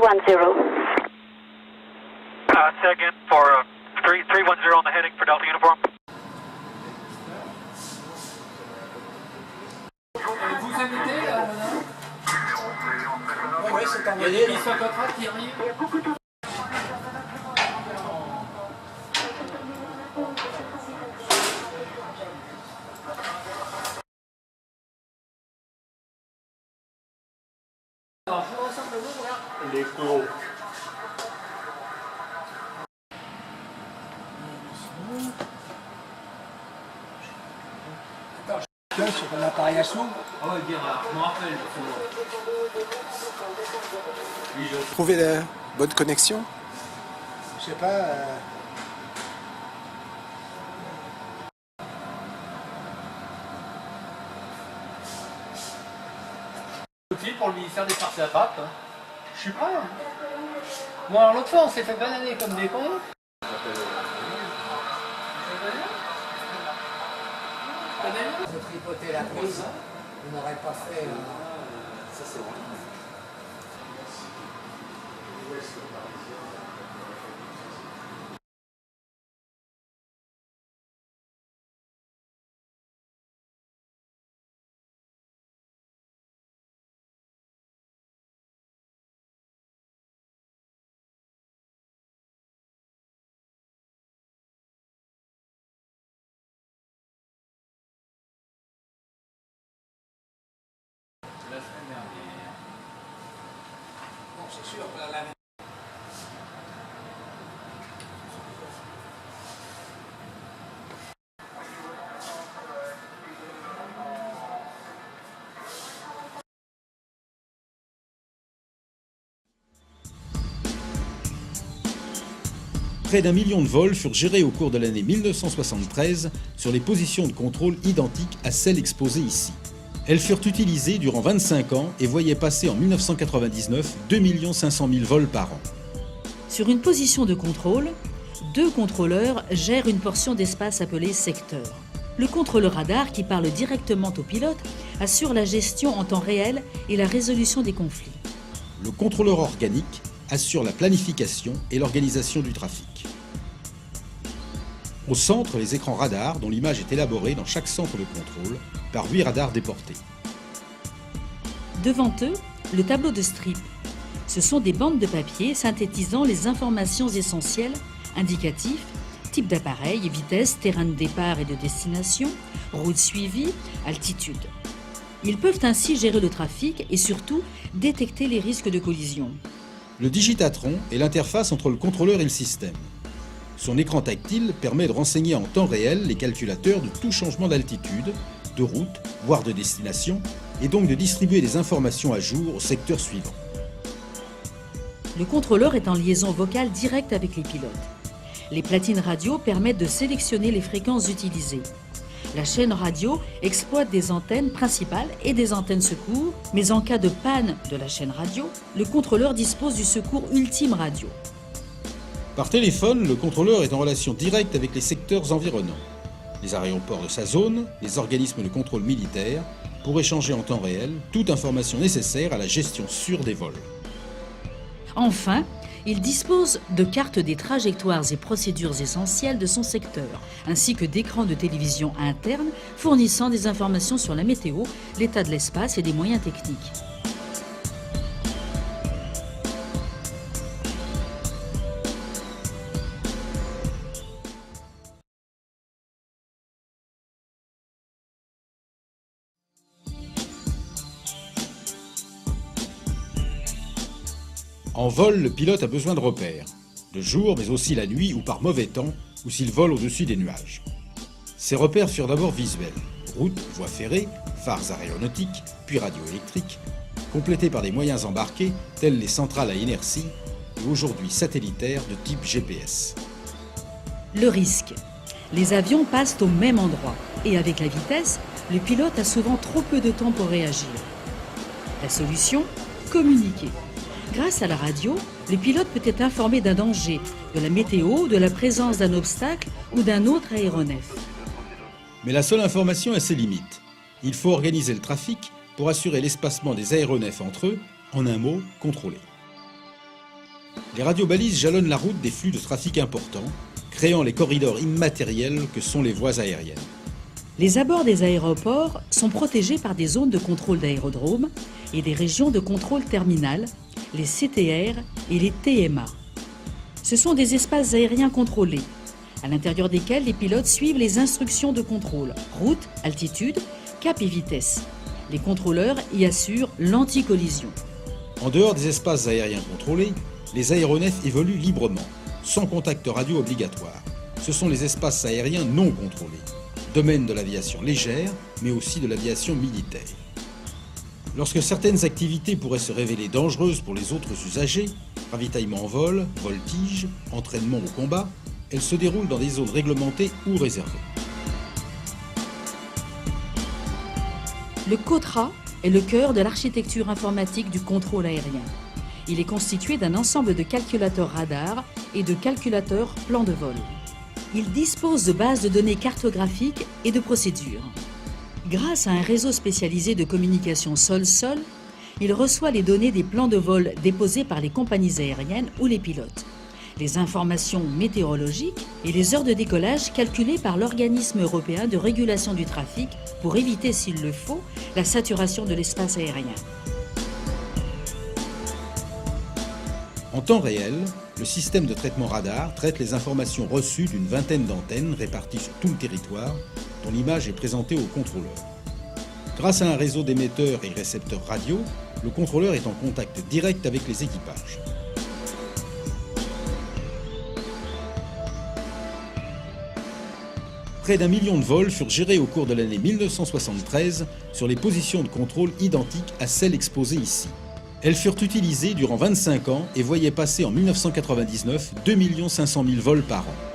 Say again for 310 on the heading for Delta Uniform. Vous invitez là, madame? Oui, c'est envoyé. Il y a des missions contrat qui arrivent. Alors, je vois simplement, regarde. L'écho. Sur un appareil à son. Ah ouais, bien, je me rappelle. Trouver la bonne connexion? Je sais pas. Pour le ministère des Parcs et Attrapes. Je suis prêt. Bon, alors l'autre fois, on s'est fait bananer comme des cons. Se tripoter la prise, on n'aurait pas fait. Ça c'est vrai. La semaine dernière. Bon, c'est sûr que la Près d'1 million de vols furent gérés au cours de l'année 1973 sur les positions de contrôle identiques à celles exposées ici. Elles furent utilisées durant 25 ans et voyaient passer en 1999 2 500 000 vols par an. Sur une position de contrôle, 2 contrôleurs gèrent une portion d'espace appelée secteur. Le contrôleur radar, qui parle directement au pilote, assure la gestion en temps réel et la résolution des conflits. Le contrôleur organique assure la planification et l'organisation du trafic. Au centre, les écrans radars dont l'image est élaborée dans chaque centre de contrôle par 8 radars déportés. Devant eux, le tableau de strip. Ce sont des bandes de papier synthétisant les informations essentielles, indicatifs, type d'appareil, vitesse, terrain de départ et de destination, route suivie, altitude. Ils peuvent ainsi gérer le trafic et surtout détecter les risques de collision. Le digitatron est l'interface entre le contrôleur et le système. Son écran tactile permet de renseigner en temps réel les calculateurs de tout changement d'altitude, de route, voire de destination, et donc de distribuer des informations à jour au secteur suivant. Le contrôleur est en liaison vocale directe avec les pilotes. Les platines radio permettent de sélectionner les fréquences utilisées. La chaîne radio exploite des antennes principales et des antennes secours, mais en cas de panne de la chaîne radio, le contrôleur dispose du secours ultime radio. Par téléphone, le contrôleur est en relation directe avec les secteurs environnants, les aéroports de sa zone, les organismes de contrôle militaire, pour échanger en temps réel toute information nécessaire à la gestion sûre des vols. Enfin, il dispose de cartes des trajectoires et procédures essentielles de son secteur, ainsi que d'écrans de télévision internes fournissant des informations sur la météo, l'état de l'espace et des moyens techniques. En vol, le pilote a besoin de repères, de jour mais aussi la nuit ou par mauvais temps, ou s'il vole au-dessus des nuages. Ces repères furent d'abord visuels, routes, voies ferrées, phares aéronautiques, puis radioélectriques, complétés par des moyens embarqués tels les centrales à inertie et aujourd'hui satellitaires de type GPS. Le risque. Les avions passent au même endroit et avec la vitesse, le pilote a souvent trop peu de temps pour réagir. La solution ? Communiquer. Grâce à la radio, le pilote peut être informé d'un danger, de la météo, de la présence d'un obstacle ou d'un autre aéronef. Mais la seule information a ses limites. Il faut organiser le trafic pour assurer l'espacement des aéronefs entre eux, en un mot, contrôler. Les radiobalises jalonnent la route des flux de trafic importants, créant les corridors immatériels que sont les voies aériennes. Les abords des aéroports sont protégés par des zones de contrôle d'aérodrome et des régions de contrôle terminal, les CTR et les TMA. Ce sont des espaces aériens contrôlés, à l'intérieur desquels les pilotes suivent les instructions de contrôle, route, altitude, cap et vitesse. Les contrôleurs y assurent l'anti-collision. En dehors des espaces aériens contrôlés, les aéronefs évoluent librement, sans contact radio obligatoire. Ce sont les espaces aériens non contrôlés, domaine de l'aviation légère, mais aussi de l'aviation militaire. Lorsque certaines activités pourraient se révéler dangereuses pour les autres usagers, ravitaillement en vol, voltige, entraînement au combat, elles se déroulent dans des zones réglementées ou réservées. Le COTRA est le cœur de l'architecture informatique du contrôle aérien. Il est constitué d'un ensemble de calculateurs radars et de calculateurs plans de vol. Il dispose de bases de données cartographiques et de procédures. Grâce à un réseau spécialisé de communication sol-sol, il reçoit les données des plans de vol déposés par les compagnies aériennes ou les pilotes, les informations météorologiques et les heures de décollage calculées par l'organisme européen de régulation du trafic pour éviter, s'il le faut, la saturation de l'espace aérien. En temps réel, le système de traitement radar traite les informations reçues d'une vingtaine d'antennes réparties sur tout le territoire, dont l'image est présentée au contrôleur. Grâce à un réseau d'émetteurs et récepteurs radio, le contrôleur est en contact direct avec les équipages. Près d'1 million de vols furent gérés au cours de l'année 1973 sur les positions de contrôle identiques à celles exposées ici. Elles furent utilisées durant 25 ans et voyaient passer en 1999 2 500 000 vols par an.